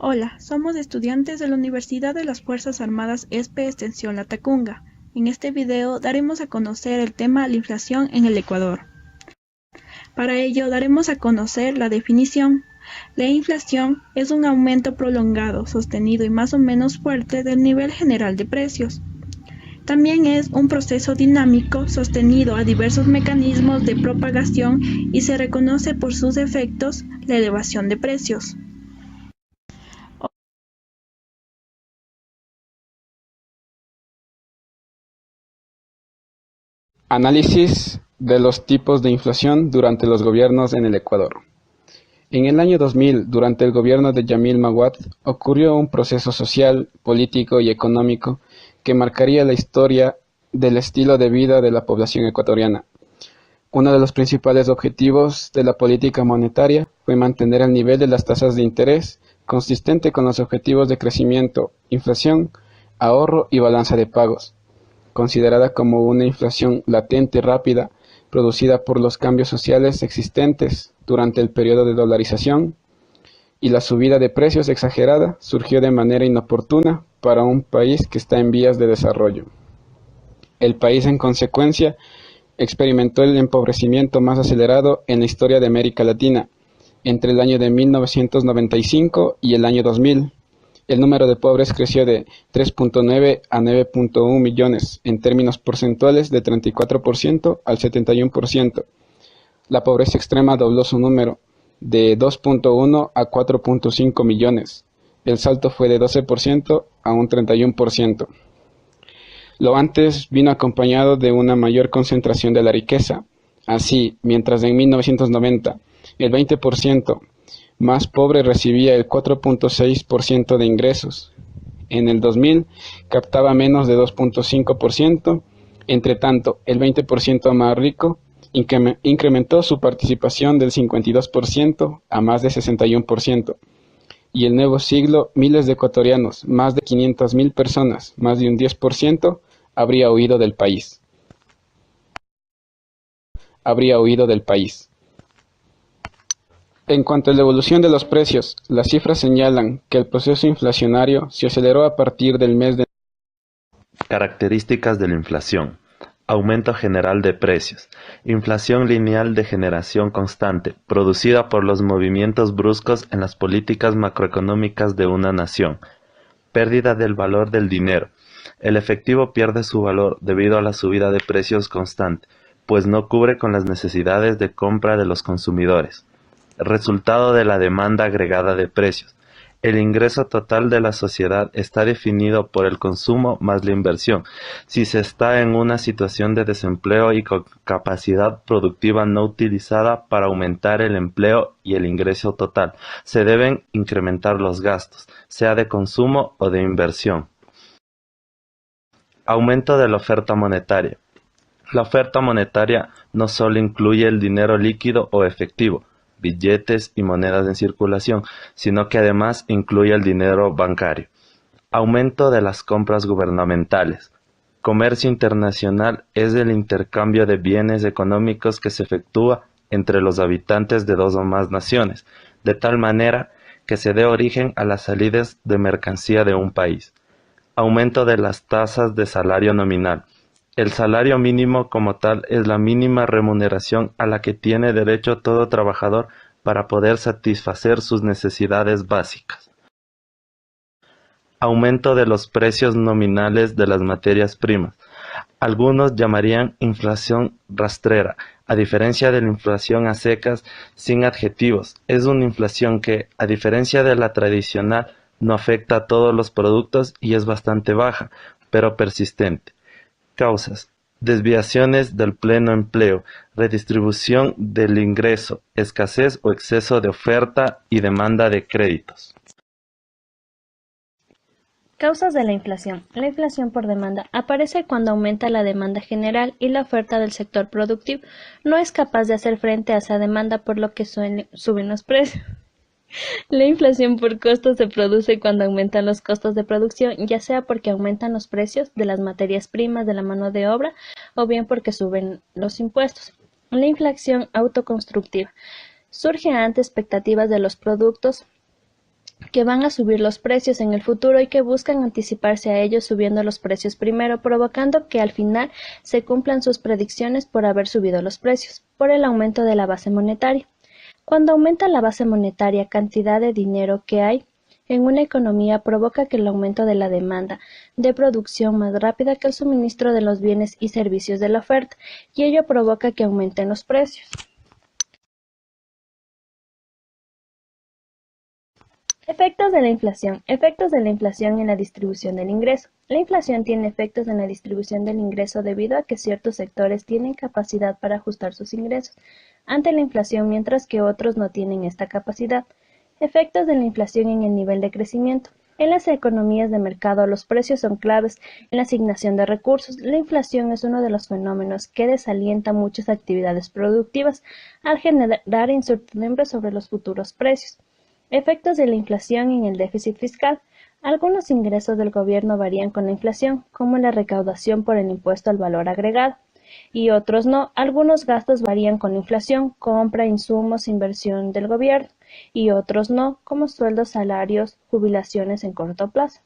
Hola, somos estudiantes de la Universidad de las Fuerzas Armadas ESPE Extensión Latacunga. En este video daremos a conocer el tema la inflación en el Ecuador. Para ello daremos a conocer la definición. La inflación es un aumento prolongado, sostenido y más o menos fuerte del nivel general de precios. También es un proceso dinámico sostenido a diversos mecanismos de propagación y se reconoce por sus efectos la elevación de precios. Análisis de los tipos de inflación durante los gobiernos en el Ecuador. En el año 2000, durante el gobierno de Yamil Maguad, ocurrió un proceso social, político y económico que marcaría la historia del estilo de vida de la población ecuatoriana. Uno de los principales objetivos de la política monetaria fue mantener el nivel de las tasas de interés consistente con los objetivos de crecimiento, inflación, ahorro y balanza de pagos, considerada como una inflación latente rápida producida por los cambios sociales existentes durante el periodo de dolarización, y la subida de precios exagerada surgió de manera inoportuna para un país que está en vías de desarrollo. El país, en consecuencia, experimentó el empobrecimiento más acelerado en la historia de América Latina entre el año de 1995 y el año 2000. El número de pobres creció de 3.9 a 9.1 millones, en términos porcentuales de 34% al 71%. La pobreza extrema dobló su número, de 2.1 a 4.5 millones. El salto fue de 12% a un 31%. Lo antes vino acompañado de una mayor concentración de la riqueza. Así, mientras en 1990 el 20% más pobre recibía el 4.6% de ingresos, en el 2000 captaba menos de 2.5%, entre tanto el 20% más rico incrementó su participación del 52% a más de 61%. Y el nuevo siglo, miles de ecuatorianos, más de 500.000 personas, más de un 10%, habría huido del país. En cuanto a la evolución de los precios, las cifras señalan que el proceso inflacionario se aceleró a partir del mes de Características de la inflación. Aumento general de precios. Inflación lineal de generación constante, producida por los movimientos bruscos en las políticas macroeconómicas de una nación. Pérdida del valor del dinero. El efectivo pierde su valor debido a la subida de precios constante, pues no cubre con las necesidades de compra de los consumidores. Resultado de la demanda agregada de precios. El ingreso total de la sociedad está definido por el consumo más la inversión. Si se está en una situación de desempleo y con capacidad productiva no utilizada para aumentar el empleo y el ingreso total, se deben incrementar los gastos, sea de consumo o de inversión. Aumento de la oferta monetaria. La oferta monetaria no solo incluye el dinero líquido o efectivo, billetes y monedas en circulación, sino que además incluye el dinero bancario. Aumento de las compras gubernamentales. Comercio internacional es el intercambio de bienes económicos que se efectúa entre los habitantes de dos o más naciones, de tal manera que se dé origen a las salidas de mercancía de un país. Aumento de las tasas de salario nominal. El salario mínimo como tal es la mínima remuneración a la que tiene derecho todo trabajador para poder satisfacer sus necesidades básicas. Aumento de los precios nominales de las materias primas. Algunos llamarían inflación rastrera, a diferencia de la inflación a secas sin adjetivos. Es una inflación que, a diferencia de la tradicional, no afecta a todos los productos y es bastante baja, pero persistente. Causas: desviaciones del pleno empleo, redistribución del ingreso, escasez o exceso de oferta y demanda de créditos. Causas de la inflación. La inflación por demanda aparece cuando aumenta la demanda general y la oferta del sector productivo no es capaz de hacer frente a esa demanda, por lo que suben los precios. La inflación por costos se produce cuando aumentan los costos de producción, ya sea porque aumentan los precios de las materias primas, de la mano de obra, o bien porque suben los impuestos. La inflación autoconstructiva surge ante expectativas de los productos que van a subir los precios en el futuro y que buscan anticiparse a ellos subiendo los precios primero, provocando que al final se cumplan sus predicciones por haber subido los precios, por el aumento de la base monetaria. Cuando aumenta la base monetaria, cantidad de dinero que hay en una economía provoca que el aumento de la demanda de producción más rápida que el suministro de los bienes y servicios de la oferta, y ello provoca que aumenten los precios. Efectos de la inflación. Efectos de la inflación en la distribución del ingreso. La inflación tiene efectos en la distribución del ingreso debido a que ciertos sectores tienen capacidad para ajustar sus ingresos ante la inflación mientras que otros no tienen esta capacidad. Efectos de la inflación en el nivel de crecimiento. En las economías de mercado, los precios son claves en la asignación de recursos. La inflación es uno de los fenómenos que desalienta muchas actividades productivas al generar incertidumbre sobre los futuros precios. Efectos de la inflación en el déficit fiscal. Algunos ingresos del gobierno varían con la inflación, como la recaudación por el impuesto al valor agregado, y otros no. Algunos gastos varían con la inflación, compra, insumos, inversión del gobierno, y otros no, como sueldos, salarios, jubilaciones en corto plazo.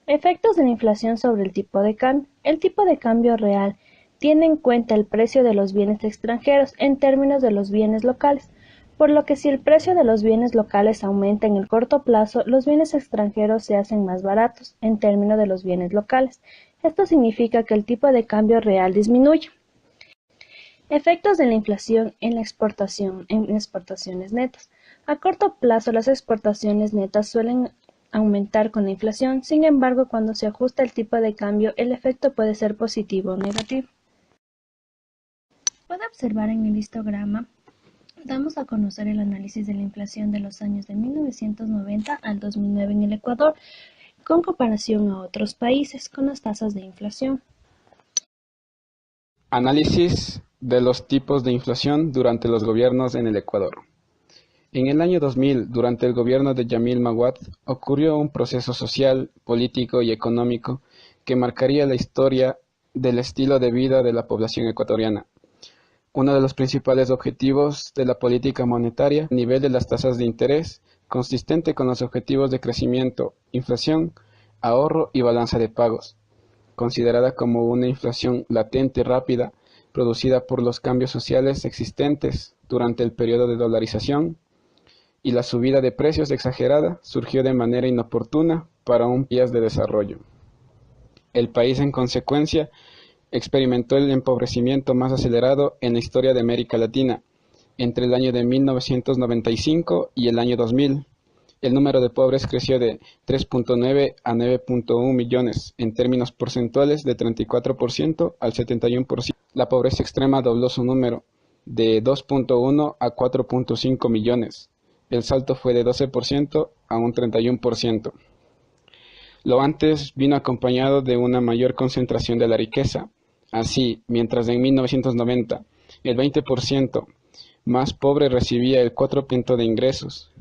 Efectos de la inflación sobre el tipo de cambio. El tipo de cambio real tiene en cuenta el precio de los bienes extranjeros en términos de los bienes locales, por lo que si el precio de los bienes locales aumenta en el corto plazo, los bienes extranjeros se hacen más baratos en términos de los bienes locales. Esto significa que el tipo de cambio real disminuye. Efectos de la inflación en la exportación, en exportaciones netas. A corto plazo, las exportaciones netas suelen aumentar con la inflación. Sin embargo, cuando se ajusta el tipo de cambio, el efecto puede ser positivo o negativo. Puede observar en el histograma. Damos a conocer el análisis de la inflación de los años de 1990 al 2009 en el Ecuador, con comparación a otros países con las tasas de inflación. Análisis de los tipos de inflación durante los gobiernos en el Ecuador. En el año 2000, durante el gobierno de Yamil Maguad, ocurrió un proceso social, político y económico que marcaría la historia del estilo de vida de la población ecuatoriana. Uno de los principales objetivos de la política monetaria, a nivel de las tasas de interés, consistente con los objetivos de crecimiento, inflación, ahorro y balanza de pagos, considerada como una inflación latente rápida, producida por los cambios sociales existentes durante el periodo de dolarización, y la subida de precios exagerada surgió de manera inoportuna para un país de desarrollo. El país, en consecuencia, experimentó el empobrecimiento más acelerado en la historia de América Latina. Entre el año de 1995 y el año 2000, el número de pobres creció de 3.9 a 9.1 millones, en términos porcentuales de 34% al 71%. La pobreza extrema dobló su número, de 2.1 a 4.5 millones. El salto fue de 12% a un 31%. Lo antes vino acompañado de una mayor concentración de la riqueza. Así, mientras en 1990 el 20% más pobre recibía el 4% de ingresos,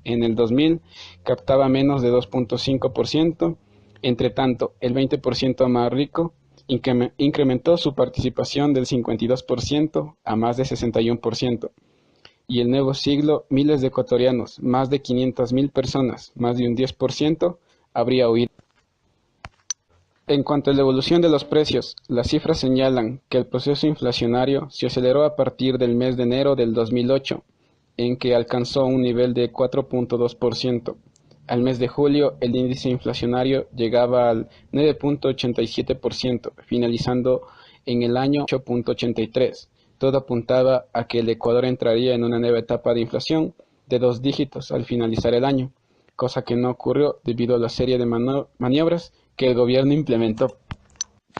en el 2000 captaba menos de 2.5%, entre tanto el 20% más rico incrementó su participación del 52% a más de 61%. Y el nuevo siglo, miles de ecuatorianos, más de 500.000 personas, más de un 10%, habría huido. En cuanto a la evolución de los precios, las cifras señalan que el proceso inflacionario se aceleró a partir del mes de enero del 2008, en que alcanzó un nivel de 4.2%. Al mes de julio, el índice inflacionario llegaba al 9.87%, finalizando en el año 8.83%. Todo apuntaba a que el Ecuador entraría en una nueva etapa de inflación de 2 dígitos al finalizar el año, cosa que no ocurrió debido a la serie de maniobras que el gobierno implementó.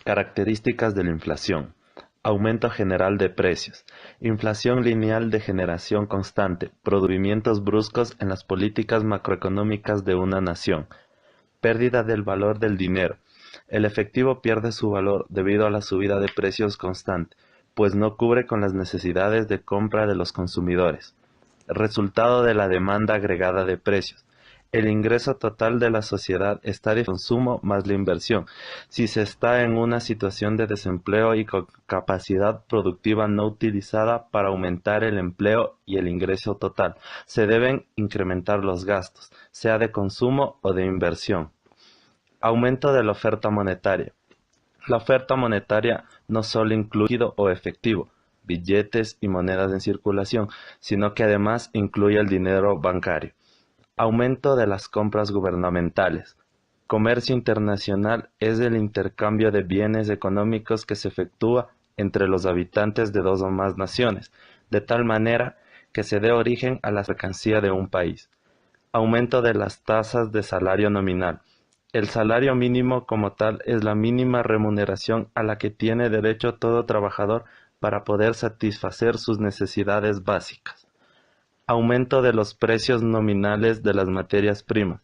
Características de la inflación. Aumento general de precios. Inflación lineal de generación constante. Movimientos bruscos en las políticas macroeconómicas de una nación. Pérdida del valor del dinero. El efectivo pierde su valor debido a la subida de precios constante, pues no cubre con las necesidades de compra de los consumidores. Resultado de la demanda agregada de precios. El ingreso total de la sociedad está el consumo más la inversión. Si se está en una situación de desempleo y con capacidad productiva no utilizada para aumentar el empleo y el ingreso total, se deben incrementar los gastos, sea de consumo o de inversión. Aumento de la oferta monetaria. La oferta monetaria no solo incluye líquido o efectivo, billetes y monedas en circulación, sino que además incluye el dinero bancario. Aumento de las compras gubernamentales. Comercio internacional es el intercambio de bienes económicos que se efectúa entre los habitantes de dos o más naciones, de tal manera que se dé origen a la mercancía de un país. Aumento de las tasas de salario nominal. El salario mínimo como tal es la mínima remuneración a la que tiene derecho todo trabajador para poder satisfacer sus necesidades básicas. Aumento de los precios nominales de las materias primas.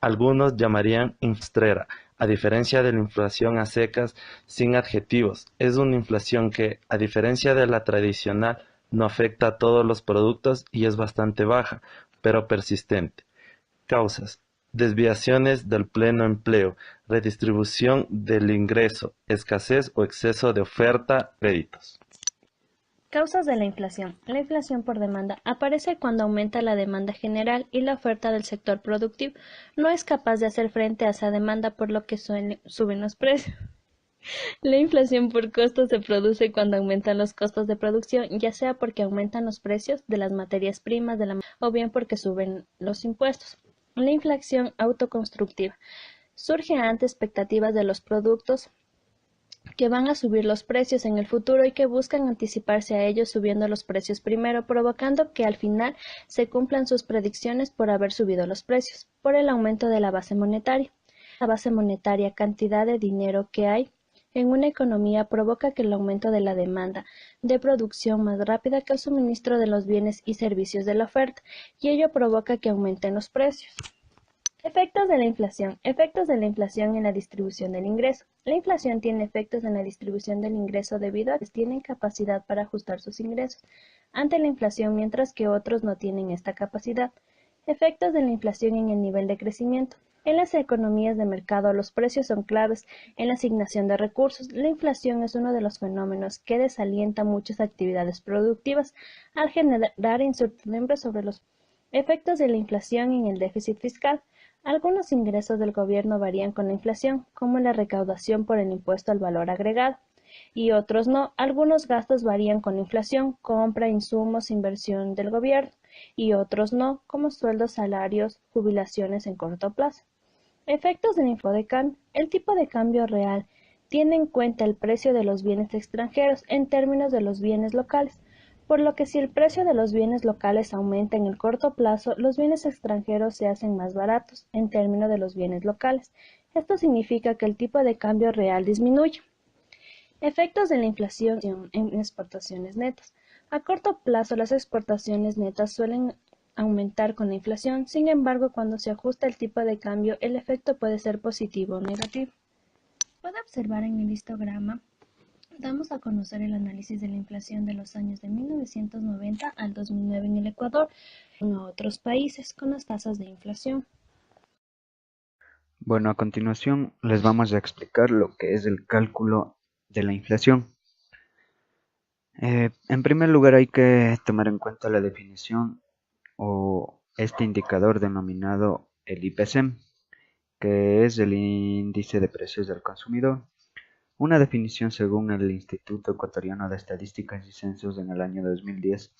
Algunos llamarían inflación, a diferencia de la inflación a secas sin adjetivos. Es una inflación que, a diferencia de la tradicional, no afecta a todos los productos y es bastante baja, pero persistente. Causas: desviaciones del pleno empleo, redistribución del ingreso, escasez o exceso de oferta, créditos. Causas de la inflación. La inflación por demanda aparece cuando aumenta la demanda general y la oferta del sector productivo no es capaz de hacer frente a esa demanda, por lo que suben los precios. La inflación por costos se produce cuando aumentan los costos de producción, ya sea porque aumentan los precios de las materias primas o bien porque suben los impuestos. La inflación autoconstructiva surge ante expectativas de los productos que van a subir los precios en el futuro y que buscan anticiparse a ellos subiendo los precios primero, provocando que al final se cumplan sus predicciones por haber subido los precios, por el aumento de la base monetaria. La base monetaria, cantidad de dinero que hay en una economía, provoca que el aumento de la demanda de producción más rápida que el suministro de los bienes y servicios de la oferta, y ello provoca que aumenten los precios. Efectos de la inflación. Efectos de la inflación en la distribución del ingreso. La inflación tiene efectos en la distribución del ingreso debido a que tienen capacidad para ajustar sus ingresos ante la inflación, mientras que otros no tienen esta capacidad. Efectos de la inflación en el nivel de crecimiento. En las economías de mercado, los precios son claves en la asignación de recursos. La inflación es uno de los fenómenos que desalienta muchas actividades productivas al generar incertidumbre sobre los efectos de la inflación en el déficit fiscal. Algunos ingresos del gobierno varían con la inflación, como la recaudación por el impuesto al valor agregado, y otros no. Algunos gastos varían con la inflación, compra, insumos, inversión del gobierno, y otros no, como sueldos, salarios, jubilaciones en corto plazo. Efectos del tipo de cambio. El tipo de cambio real tiene en cuenta el precio de los bienes extranjeros en términos de los bienes locales, por lo que si el precio de los bienes locales aumenta en el corto plazo, los bienes extranjeros se hacen más baratos en términos de los bienes locales. Esto significa que el tipo de cambio real disminuye. Efectos de la inflación en exportaciones netas. A corto plazo, las exportaciones netas suelen aumentar con la inflación. Sin embargo, cuando se ajusta el tipo de cambio, el efecto puede ser positivo o negativo. Puede observar en el histograma. Damos a conocer el análisis de la inflación de los años de 1990 al 2009 en el Ecuador y en otros países con las tasas de inflación. Bueno, a continuación les vamos a explicar lo que es el cálculo de la inflación. En primer lugar hay que tomar en cuenta la definición o este indicador denominado el IPC, que es el índice de precios del consumidor. Una definición según el Instituto Ecuatoriano de Estadísticas y Censos en el año 2010,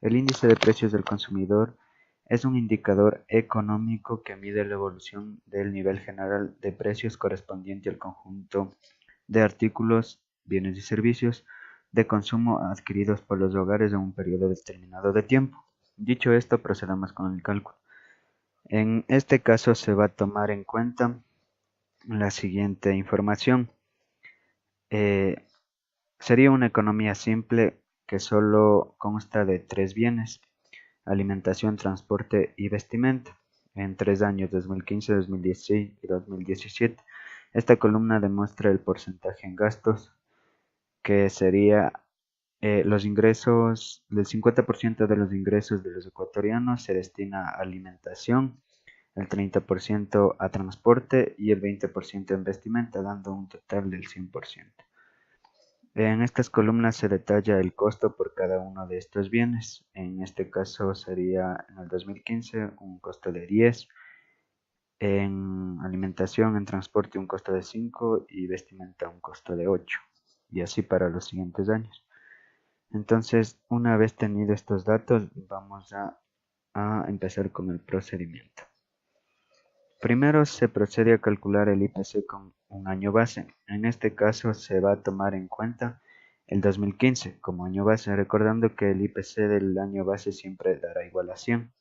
el índice de precios del consumidor es un indicador económico que mide la evolución del nivel general de precios correspondiente al conjunto de artículos, bienes y servicios de consumo adquiridos por los hogares en un periodo determinado de tiempo. Dicho esto, procedamos con el cálculo. En este caso se va a tomar en cuenta la siguiente información. Sería una economía simple que solo consta de tres bienes: alimentación, transporte y vestimenta, en 3 años, 2015, 2016 y 2017. Esta columna demuestra el porcentaje en gastos, que sería los ingresos, del 50% de los ingresos de los ecuatorianos se destina a alimentación, el 30% a transporte y el 20% en vestimenta, dando un total del 100%. En estas columnas se detalla el costo por cada uno de estos bienes. En este caso sería en el 2015 un costo de 10, en alimentación, en transporte un costo de 5 y vestimenta un costo de 8, y así para los siguientes años. Entonces, una vez tenido estos datos, vamos a empezar con el procedimiento. Primero se procede a calcular el IPC con un año base. En este caso se va a tomar en cuenta el 2015 como año base, recordando que el IPC del año base siempre dará igual a 100.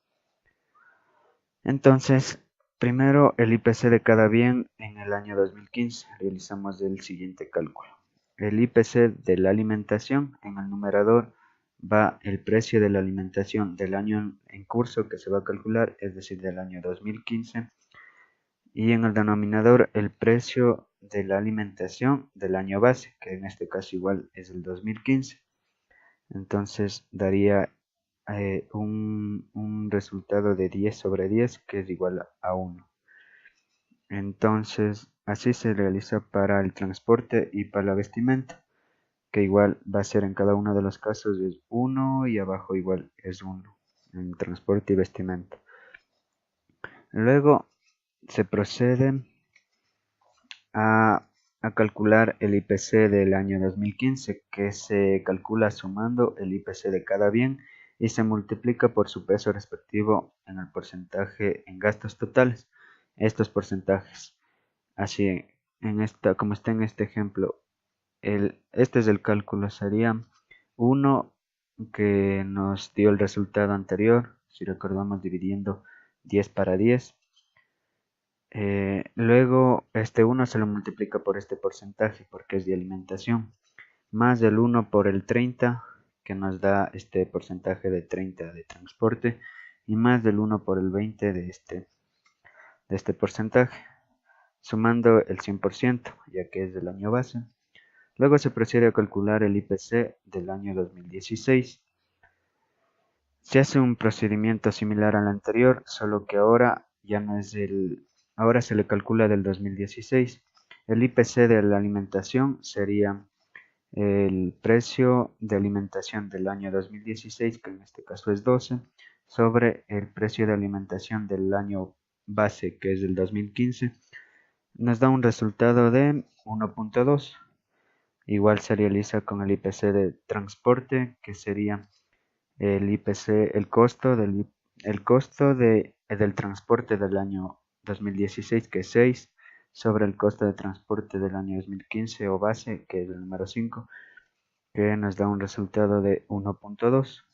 Entonces, primero el IPC de cada bien en el año 2015. Realizamos el siguiente cálculo. El IPC de la alimentación, en el numerador va el precio de la alimentación del año en curso que se va a calcular, es decir, del año 2015. Y en el denominador el precio de la alimentación del año base, que en este caso igual es el 2015. Entonces daría un resultado de 10 sobre 10 que es igual a 1. Entonces así se realiza para el transporte y para la vestimenta, que igual va a ser en cada uno de los casos es 1 y abajo igual es 1 en transporte y vestimenta. Luego se procede a calcular el IPC del año 2015, que se calcula sumando el IPC de cada bien y se multiplica por su peso respectivo en el porcentaje en gastos totales. Estos porcentajes, así como está en este ejemplo, este es el cálculo, sería 1 que nos dio el resultado anterior, si recordamos dividiendo 10 para 10. Luego este 1 se lo multiplica por este porcentaje porque es de alimentación, más del 1 por el 30 que nos da este porcentaje de 30 de transporte y más del 1 por el 20 de este porcentaje, sumando el 100% ya que es del año base. Luego se procede a calcular el IPC del año 2016. Se hace un procedimiento similar al anterior, solo que ahora ya no es ahora se le calcula del 2016. El IPC de la alimentación sería el precio de alimentación del año 2016, que en este caso es 12, sobre el precio de alimentación del año base, que es del 2015, nos da un resultado de 1.2. Igual se realiza con el IPC de transporte, que sería el IPC, el costo del transporte del año 2016, que es 6, sobre el costo de transporte del año 2015 o base, que es el número 5, que nos da un resultado de 1.2.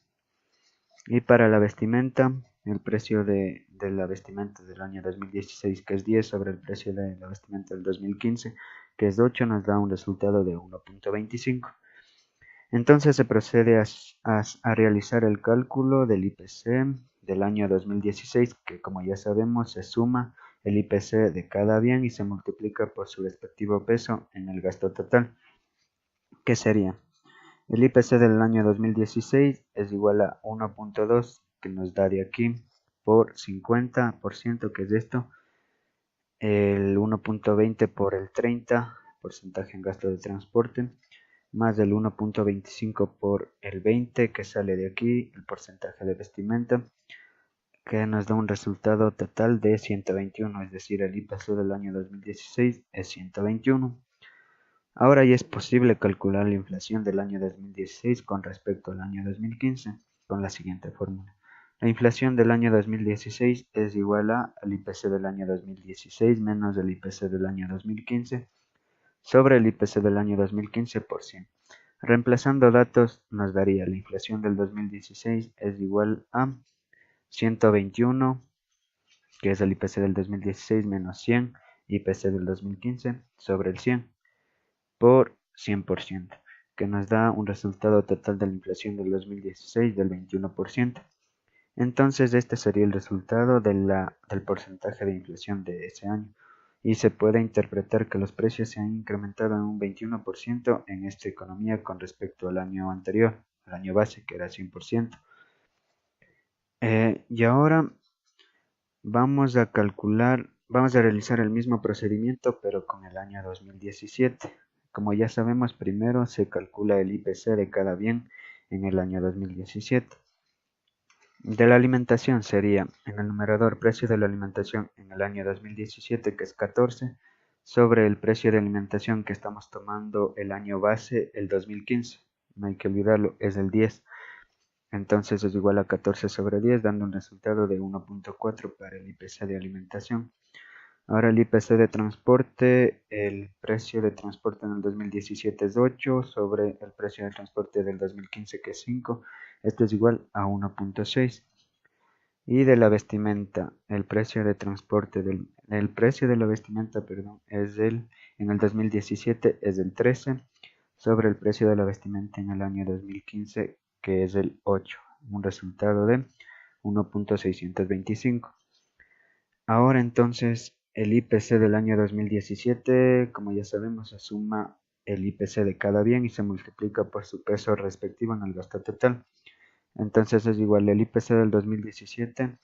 Y para la vestimenta, el precio de la vestimenta del año 2016, que es 10, sobre el precio de la vestimenta del 2015, que es 8, nos da un resultado de 1.25. Entonces se procede a realizar el cálculo del IPC del año 2016, que como ya sabemos se suma el IPC de cada bien y se multiplica por su respectivo peso en el gasto total, que sería el IPC del año 2016 es igual a 1.2, que nos da de aquí, por 50%, que es esto, el 1.20 por el 30, porcentaje en gasto de transporte, más del 1.25 por el 20 que sale de aquí, el porcentaje de vestimenta, que nos da un resultado total de 121, es decir, el IPC del año 2016 es 121. Ahora ya es posible calcular la inflación del año 2016 con respecto al año 2015 con la siguiente fórmula. La inflación del año 2016 es igual al IPC del año 2016 menos el IPC del año 2015 sobre el IPC del año 2015 por 100. Reemplazando datos nos daría la inflación del 2016 es igual a 121, que es el IPC del 2016 menos 100, IPC del 2015 sobre el 100 por 100%, que nos da un resultado total de la inflación del 2016 del 21%. Entonces este sería el resultado del porcentaje de inflación de ese año. Y se puede interpretar que los precios se han incrementado en un 21% en esta economía con respecto al año anterior, al año base, que era 100%. Y ahora Vamos a realizar el mismo procedimiento, pero con el año 2017. Como ya sabemos, primero se calcula el IPC de cada bien en el año 2017. De la alimentación sería, en el numerador, precio de la alimentación en el año 2017, que es 14, sobre el precio de alimentación que estamos tomando el año base, el 2015. No hay que olvidarlo, es el 10. Entonces es igual a 14 sobre 10, dando un resultado de 1.4 para el IPC de alimentación. Ahora el IPC de transporte, el precio de transporte en el 2017 es 8 sobre el precio de transporte del 2015, que es 5. Esto es igual a 1.6. Y de la vestimenta, el precio de la vestimenta, en el 2017 es del 13 sobre el precio de la vestimenta en el año 2015, que es el 8, un resultado de 1.625. Ahora entonces el IPC del año 2017, como ya sabemos, se suma el IPC de cada bien y se multiplica por su peso respectivo en el gasto total. Entonces es igual, el IPC del 2017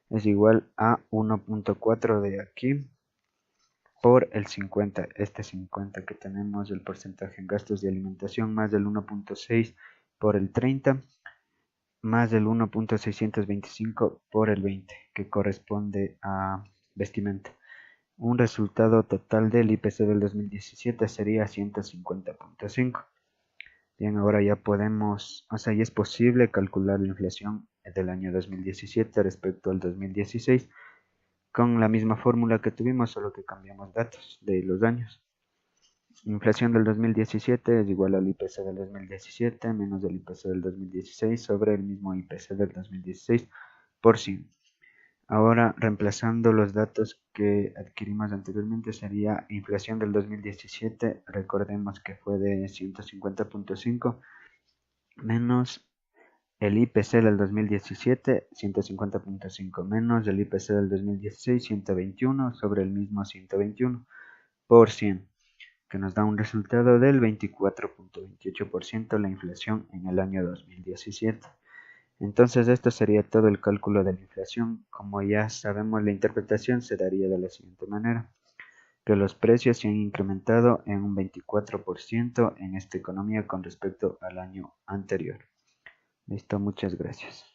es igual a 1.4 de aquí por el 50, este 50 que tenemos, el porcentaje en gastos de alimentación, más del 1.6 por el 30, más del 1.625 por el 20, que corresponde a vestimenta. Un resultado total del IPC del 2017 sería 150.5. Bien, ahora ya ya es posible calcular la inflación del año 2017 respecto al 2016 con la misma fórmula que tuvimos, solo que cambiamos datos de los años. Inflación del 2017 es igual al IPC del 2017 menos el IPC del 2016 sobre el mismo IPC del 2016 por 100. Ahora, reemplazando los datos que adquirimos anteriormente, sería inflación del 2017, recordemos que fue de 150.5, menos el IPC del 2017, 150.5, menos el IPC del 2016, 121, sobre el mismo 121, por 100, que nos da un resultado del 24.28% la inflación en el año 2017. Entonces esto sería todo el cálculo de la inflación. Como ya sabemos, la interpretación se daría de la siguiente manera: que los precios se han incrementado en un 24% en esta economía con respecto al año anterior. Listo, muchas gracias.